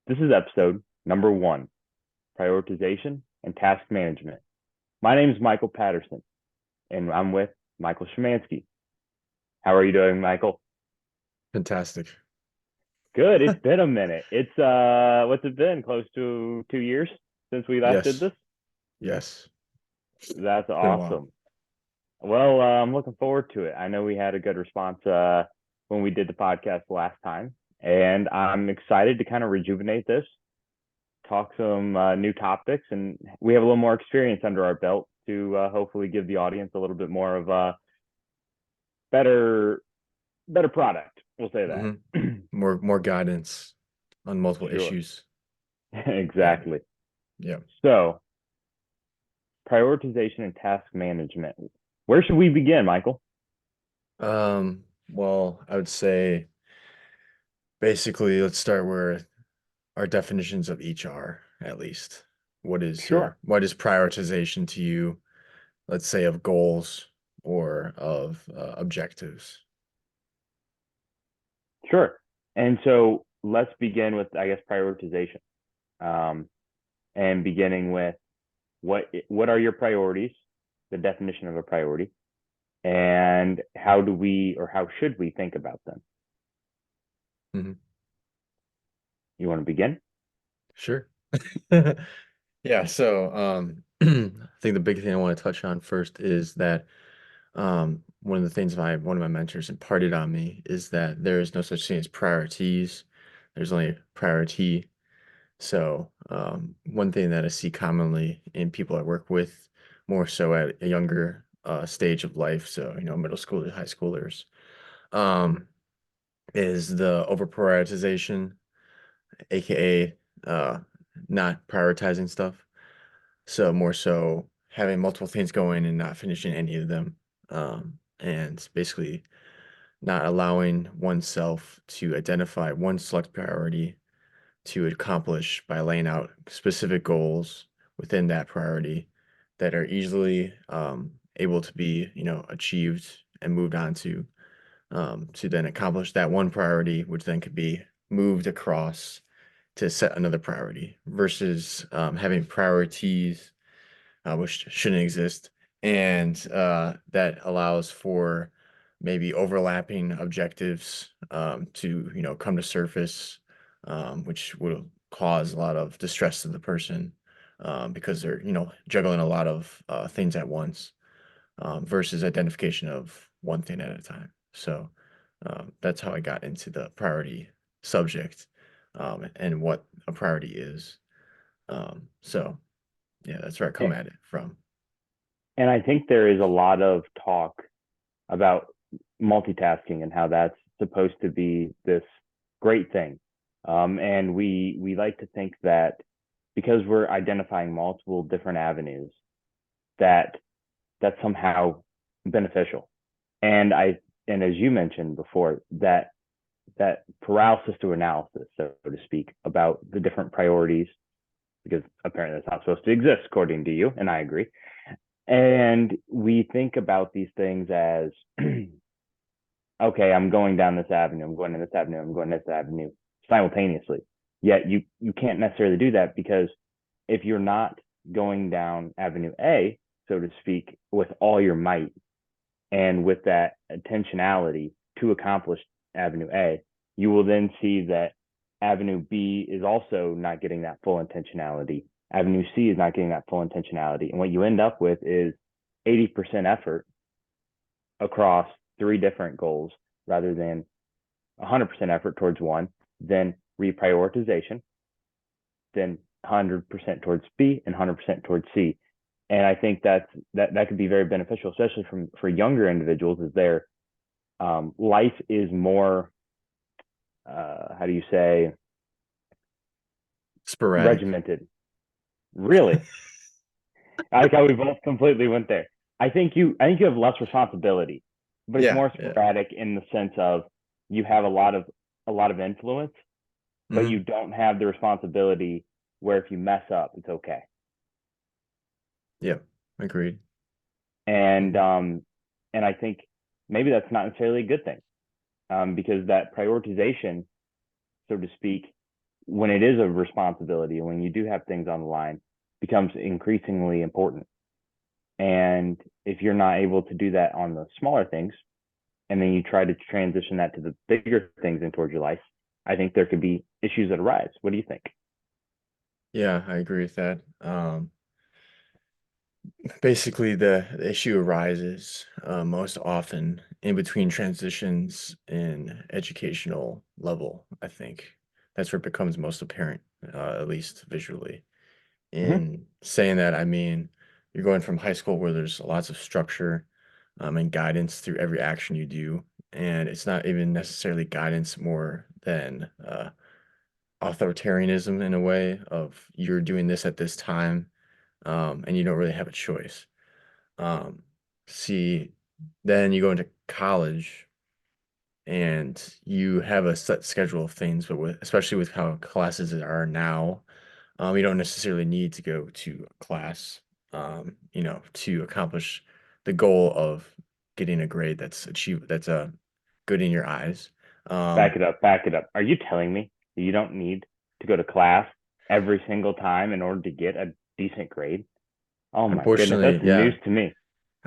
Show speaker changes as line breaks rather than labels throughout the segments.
This is episode number 1, Prioritization and Task Management. My name is Michael Patterson, and I'm with Michael Szymanski. How are you doing, Michael?
Fantastic.
Good. It's been a minute. What's it been? Close to 2 years since we last did
Yes.
this?
Yes.
That's
It's been a while.
awesome. Well, I'm looking forward to it. I know we had a good response when we did the podcast last time, and I'm excited to kind of rejuvenate this, talk some new topics, and we have a little more experience under our belt to hopefully give the audience a little bit more of a better better product. We'll say that.
hmm More guidance on multiple
Sure.
issues. Yeah.
Exactly.
Yeah.
So, prioritization and task management. Where should we begin, Michael?
Well, I would say basically let's start where our definitions of each are, at least.
Sure.
What is prioritization to you, let's say of goals or of objectives?
Sure. And so let's begin with, I guess, prioritization. Um, and beginning with what are your priorities, the definition of a priority, and how do we or how should we think about them?
hmm
You want to begin?
Sure. Yeah, so I think the big thing I want to touch on first is that one of the things one of my mentors imparted on me is that there is no such thing as priorities. There's only priority. So one thing that I see commonly in people I work with, more so at a younger stage of life, so middle schoolers, high schoolers, um, is the over prioritization, aka not prioritizing stuff. So more so having multiple things going and not finishing any of them. And basically not allowing oneself to identify one select priority to accomplish by laying out specific goals within that priority that are easily able to be, achieved and moved on to then accomplish that one priority, which then could be moved across to set another priority versus having priorities which shouldn't exist, and that allows for maybe overlapping objectives to come to surface, which will cause a lot of distress to the person because they're juggling a lot of things at once versus identification of one thing at a time. So that's how I got into the priority subject and what a priority is. So yeah, that's where I come at it from.
And I think there is a lot of talk about multitasking and how that's supposed to be this great thing. And we like to think that because we're identifying multiple different avenues, that that's somehow beneficial. And I and as you mentioned before, that paralysis to analysis, so to speak, about the different priorities, because apparently that's not supposed to exist according to you, and I agree. And we think about these things as okay, I'm going down this avenue, I'm going to this avenue, I'm going to this avenue simultaneously. Yet you can't necessarily do that because if you're not going down avenue A, so to speak, with all your might and with that intentionality to accomplish avenue A, you will then see that avenue B is also not getting that full intentionality. Avenue C is not getting that full intentionality. And what you end up with is 80% effort across 3 different goals rather than 100% effort towards one, then reprioritization, then 100% towards B and 100% towards C. And I think that could be very beneficial, especially for younger individuals, as their life is more how do you say
Sporadic.
regimented. Really, I like how we both completely went there. I think you have less responsibility, but it's
Yeah,
more
yeah.
sporadic in the sense of you have a lot of influence, but
hmm
you don't have the responsibility where if you mess up, it's okay.
Yeah, agreed.
And
hmm
um, and I think maybe that's not necessarily a good thing because that prioritization, so to speak, when it is a responsibility, when you do have things on the line, becomes increasingly important. And if you're not able to do that on the smaller things, and then you try to transition that to the bigger things in towards your life, I think there could be issues that arise. What do you think?
Yeah, I agree with that. Basically, the issue arises most often in between transitions in educational level, I think. That's where it becomes most apparent, at least visually.
Mm-hmm.
In saying that, I mean, you're going from high school where there's lots of structure and guidance through every action you do. And it's not even necessarily guidance more than authoritarianism in a way of you're doing this at this time and you don't really have a choice. Um, see, then you go into college and you have a set schedule of things, but with especially with how classes are now, you don't necessarily need to go to a class, to accomplish the goal of getting a grade that's good in your eyes.
Back
Um,
it up, back it up. Are you telling me that you don't need to go to class every single time in order to get a decent grade? Oh my goodness,
Unfortunately,
that's news
yeah.
to me.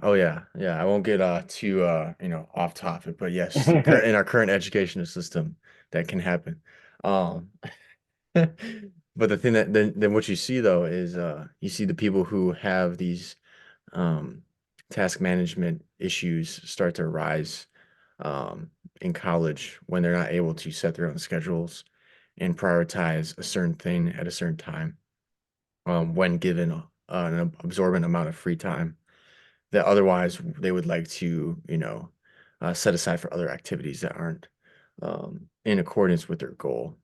Oh yeah, yeah. I won't get too off topic, but yes, in our current educational system, that can happen. Um, but the thing that then what you see though is you see the people who have these um task management issues start to arise um in college when they're not able to set their own schedules and prioritize a certain thing at a certain time when given an absorbent amount of free time that otherwise they would like to, set aside for other activities that aren't in accordance with their goal.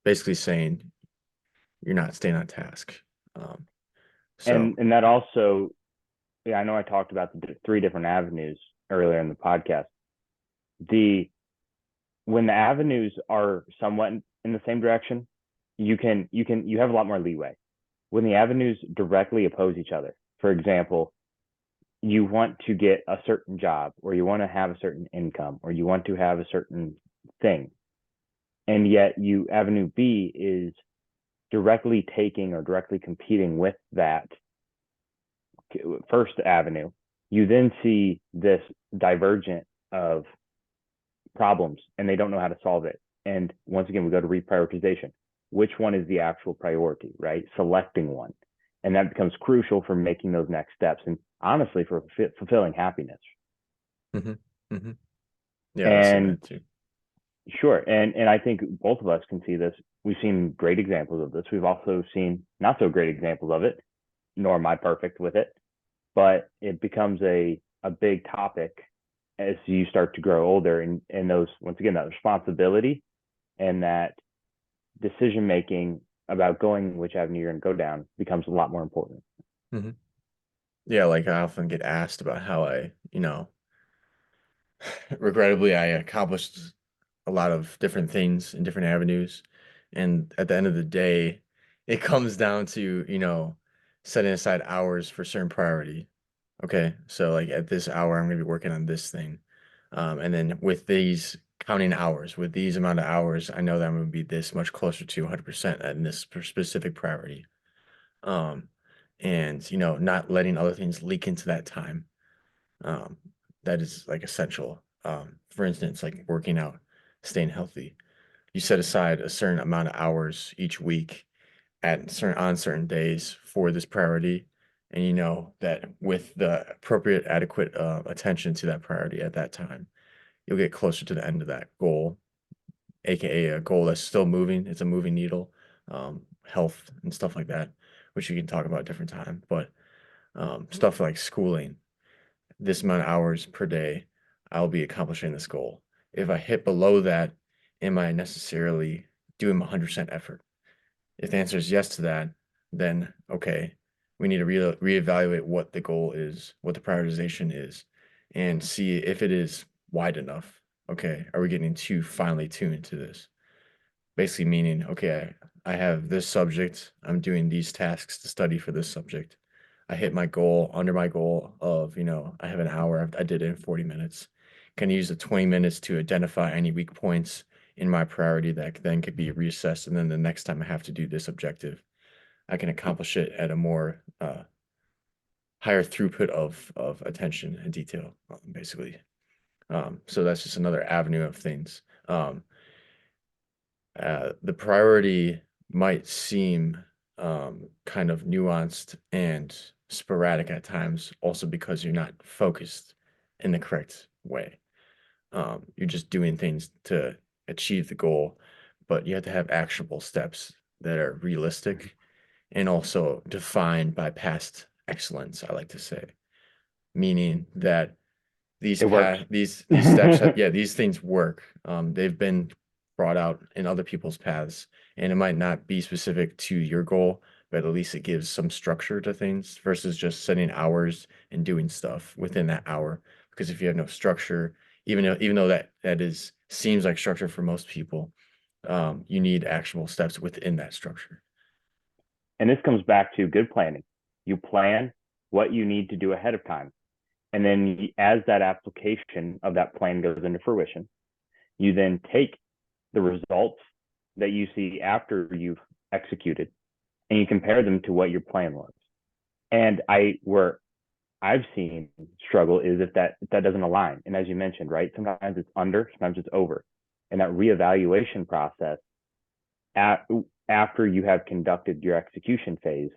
Basically saying you're not staying on task. Um, so,
And that also, yeah, I know I talked about the three different avenues earlier in the podcast. The When the avenues are somewhat in the same direction, you have a lot more leeway. When the avenues directly oppose each other, for example, you want to get a certain job, or you want to have a certain income, or you want to have a certain thing, and yet you avenue B is directly taking or directly competing with that first avenue, you then see this divergent of problems and they don't know how to solve it. And once again, we go to reprioritization. Which one is the actual priority, right? Selecting one. And that becomes crucial for making those next steps and honestly for fulfilling happiness.
hmm hmm yeah, I would say
And
that too.
sure. And I think both of us can see this. We've seen great examples of this. We've also seen not so great examples of it, nor am I perfect with it, but it becomes a big topic as you start to grow older and those once again that responsibility and that decision making about going which avenue you're going to go down becomes a lot more important.
hmm Yeah, like I often get asked about how regrettably, I accomplished a lot of different things in different avenues. And at the end of the day, it comes down to, setting aside hours for certain priority. Okay. So like at this hour, I'm going to be working on this thing. And then with these counting hours, with these amount of hours, I know that I'm going to be this much closer to 100% in this specific priority. Um, and, not letting other things leak into that time um, that is like essential. For instance, like working out, staying healthy. You set aside a certain amount of hours each week at certain on certain days for this priority, and you know that with the appropriate, adequate attention to that priority at that time, you'll get closer to the end of that goal, aka a goal that's still moving. It's a moving needle, health and stuff like that, which you can talk about at a different time. But stuff like schooling this amount of hours per day, I'll be accomplishing this goal. If I hit below that, am I necessarily doing 100% effort? If the answer is yes to that, then okay, we need to reevaluate what the goal is, what the prioritization is, and see if it is wide enough. Okay, are we getting too finely tuned to this? Basically meaning, okay, I have this subject, I'm doing these tasks to study for this subject. I hit my goal under my goal of, I have an hour, I did it in 40 minutes. Can use the 20 minutes to identify any weak points in my priority that then could be reassessed. And then the next time I have to do this objective, I can accomplish it at a more higher throughput of attention and detail, basically. So that's just another avenue of things. The priority might seem kind of nuanced and sporadic at times, also because you're not focused in the correct way. You're just doing things to achieve the goal, but you have to have actionable steps that are realistic and also defined by past excellence, I like to say, meaning that
It works.
these steps yeah, these things work. They've been brought out in other people's paths, and it might not be specific to your goal, but at least it gives some structure to things versus just setting hours and doing stuff within that hour. Because if you have no structure, even though that is seems like structure for most people, you need actionable steps within that structure.
And this comes back to good planning. You plan what you need to do ahead of time. And then as that application of that plan goes into fruition, you then take the results that you see after you've executed and you compare them to what your plan was. And where I've seen struggle is if that doesn't align. And as you mentioned, right, sometimes it's under, sometimes it's over. And that reevaluation process at, after you have conducted your execution phase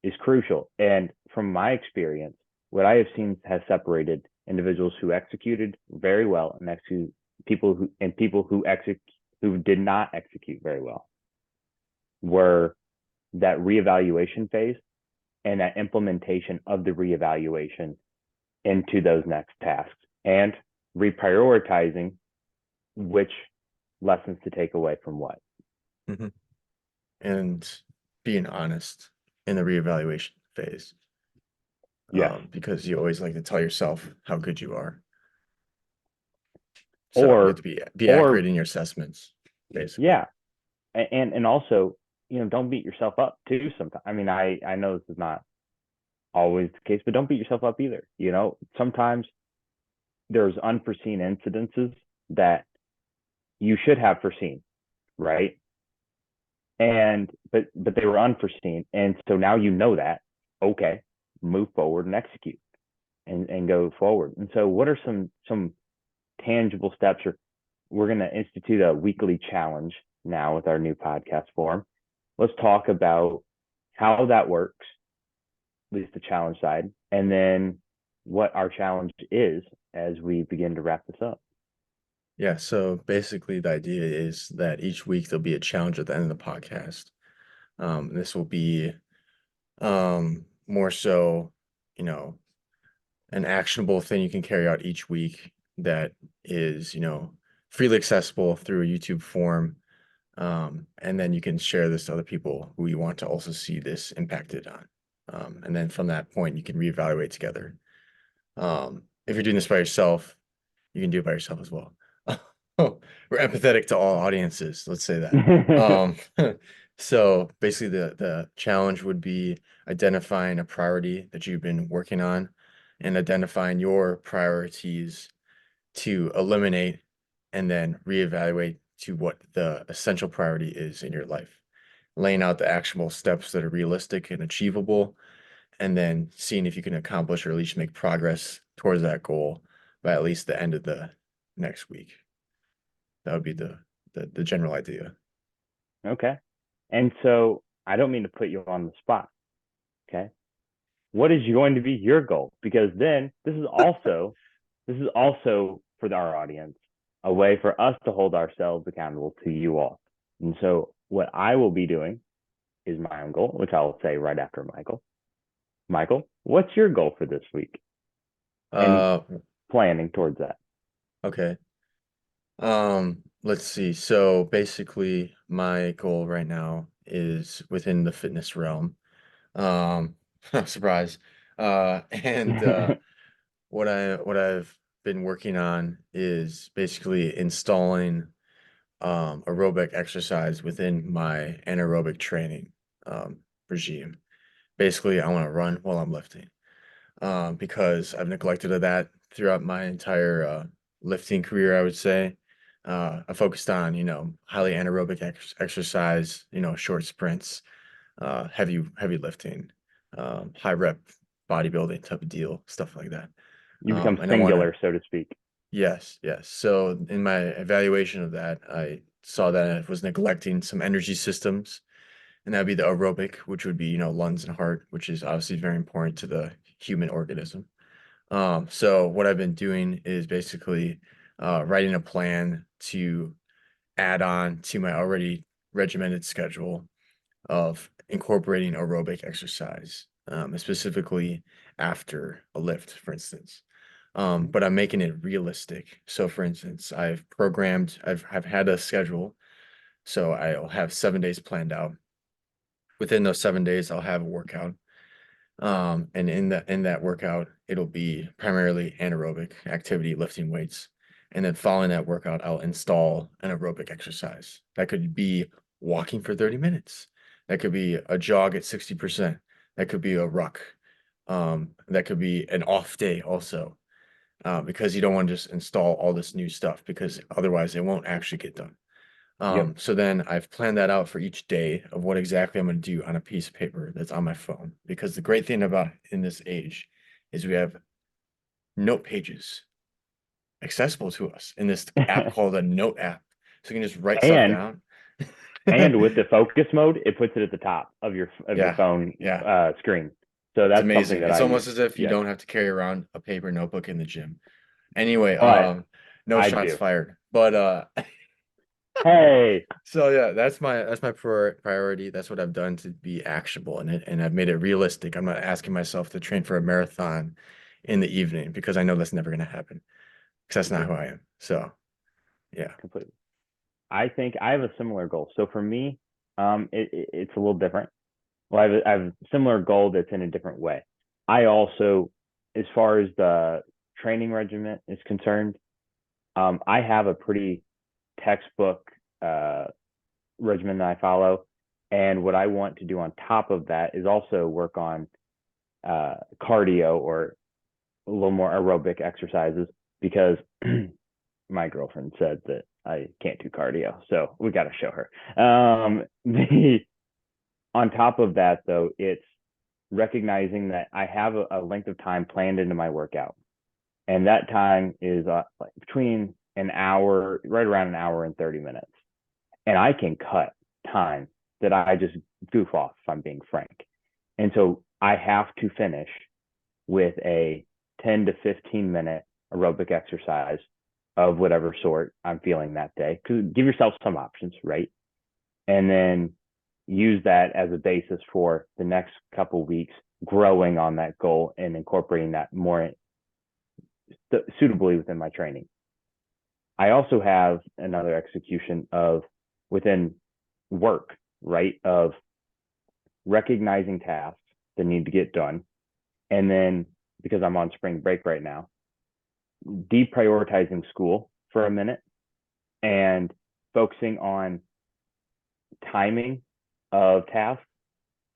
is crucial. And from my experience, what I have seen has separated individuals who executed very well and people who did not execute very well were that reevaluation phase and that implementation of the reevaluation into those next tasks and reprioritizing which lessons to take away from what.
Mhm. And being honest in the reevaluation phase,
Yes.
because you always like to tell yourself how good you are. So you have
Or
to be
or
accurate in your assessments, basically.
yeah. And also, don't beat yourself up too sometimes. I mean, I know this is not always the case, but don't beat yourself up either. Sometimes there's unforeseen incidences that you should have foreseen, right? But they were unforeseen, and so now that. Okay, move forward and execute and go forward. And so, what are some tangible steps? Or we're going to institute a weekly challenge now with our new podcast form. Let's talk about how that works, at least the challenge side, and then what our challenge is as we begin to wrap this up.
Yeah, so basically the idea is that each week there'll be a challenge at the end of the podcast. This will be more so, you know, an actionable thing you can carry out each week that is, freely accessible through a YouTube form. And then you can share this to other people who you want to also see this impacted on. And then from that point, you can reevaluate together. If you're doing this by yourself, you can do it by yourself as well. We're empathetic to all audiences, let's say that. Um, so basically the challenge would be identifying a priority that you've been working on and identifying your priorities to eliminate and then reevaluate to what the essential priority is in your life. Laying out the actionable steps that are realistic and achievable, and then seeing if you can accomplish or at least make progress towards that goal by at least the end of the next week. That would be the general idea.
Okay. And so I don't mean to put you on the spot. Okay. What is going to be your goal? Because then this is also for our audience a way for us to hold ourselves accountable to you all. And so what I will be doing is my own goal, which I'll say right after Michael. Michael, what's your goal for this week? And
Uh,
planning towards that.
okay. Let's see. So basically, my goal right now is within the fitness realm. Um, surprise. And what I've been working on is basically installing aerobic exercise within my anaerobic training regime. Basically, I want to run while I'm lifting because I've neglected of that throughout my entire lifting career, I would say. I focused on, highly anaerobic exercise, short sprints, heavy lifting, high rep bodybuilding type of deal, stuff like that.
You become
And I want to,
singular, so to speak.
yes, yes. So in my evaluation of that, I saw that I was neglecting some energy systems, and that'd be the aerobic, which would be, lungs and heart, which is obviously very important to the human organism. So what I've been doing is basically writing a plan to add on to my already regimented schedule of incorporating aerobic exercise, specifically after a lift, for instance. But I'm making it realistic. So, for instance, I've had a schedule, so I'll have 7 days planned out. Within those 7 days, I'll have a workout. And in that workout, it'll be primarily anaerobic activity, lifting weights. And then following that workout, I'll install an aerobic exercise. That could be walking for 30 minutes. That could be a jog at 60%. That could be a ruck. That could be an off day also, because you don't want to just install all this new stuff because otherwise it won't actually get done.
Yep.
So then I've planned that out for each day of what exactly I'm going to do on a piece of paper that's on my phone. Because the great thing about in this age is we have note pages accessible to us in this app called a note app. So you can just write stuff
and
down.
and with the focus mode, it puts it at the top of your
Yeah,
phone
yeah.
screen. So
It's
that's something
amazing.
that
It's
I use.
almost as if you
Yes,
don't have to carry around a paper notebook in the gym. Anyway,
but
no
I
shots
do.
fired. But
Hey,
so yeah, that's my priority. That's what I've done to be actionable and I've made it realistic. I'm not asking myself to train for a marathon in the evening because I know that's never going to happen because that's not who
completely,
I am. So yeah.
completely. I think I have a similar goal. So for me, it's a little different. Well, I have a similar goal that's in a different way. I also, as far as the training regimen is concerned, I have a pretty textbook uh, regimen that I follow. And what I want to do on top of that is also work on cardio or a little more aerobic exercises because my girlfriend said that I can't do cardio. So we got to show her. On top of that, though, it's recognizing that I have a length of time planned into my workout. And that time is like between an hour, right around an hour and 30 minutes. And I can cut time that I just goof off, if I'm being frank. And so I have to finish with a 10 to 15-minute aerobic exercise of whatever sort I'm feeling that day. Give yourself some options, right? And then use that as a basis for the next couple of weeks, growing on that goal and incorporating that more suitably within my training. I also have another execution of within work, right? Of recognizing tasks that need to get done. And then because I'm on spring break right now, deprioritizing school for a minute and focusing on timing of tasks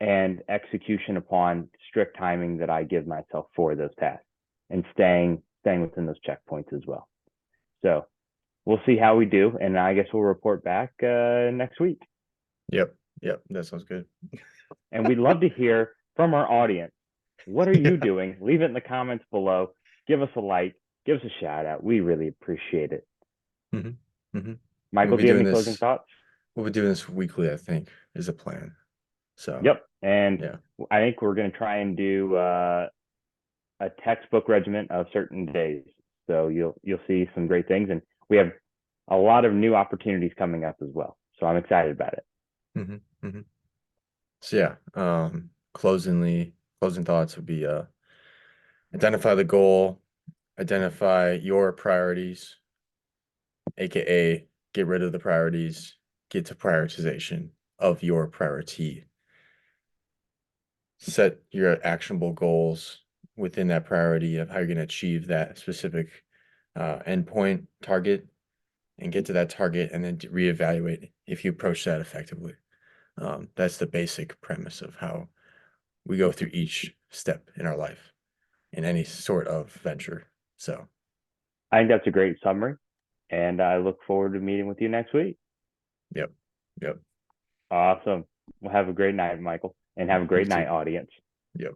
and execution upon strict timing that I give myself for those tasks and staying within those checkpoints as well. So we'll see how we do, and I guess we'll report back next week.
Yep. Yep. That sounds good.
And we'd love to hear from our audience. What are you
Yeah.
doing? Leave it in the comments below. Give us a like. Give us a shout out. We really appreciate it.
hmm hmm We'll
Michael,
be
do you have
doing
any closing
this.
thoughts?
We'll be doing this weekly, I think, is a plan. So
Yep. And
yeah.
I think we're going to try and do a textbook regiment of certain days. So you'll see some great things, and we have a lot of new opportunities coming up as well. So I'm excited about it.
hmm hmm So yeah. Closing thoughts would be identify the goal, identify your priorities, aka get rid of the priorities, get to prioritization of your priority. Set your actionable goals within that priority of how you're going to achieve that specific endpoint target and get to that target and then reevaluate if you approach that effectively. That's the basic premise of how we go through each step in our life in any sort of venture. So,
I think that's a great summary. And I look forward to meeting with you next week.
Yep. Yep.
Awesome. Well, have a great night, Michael, and have a
You
great
too.
night, audience.
Yep.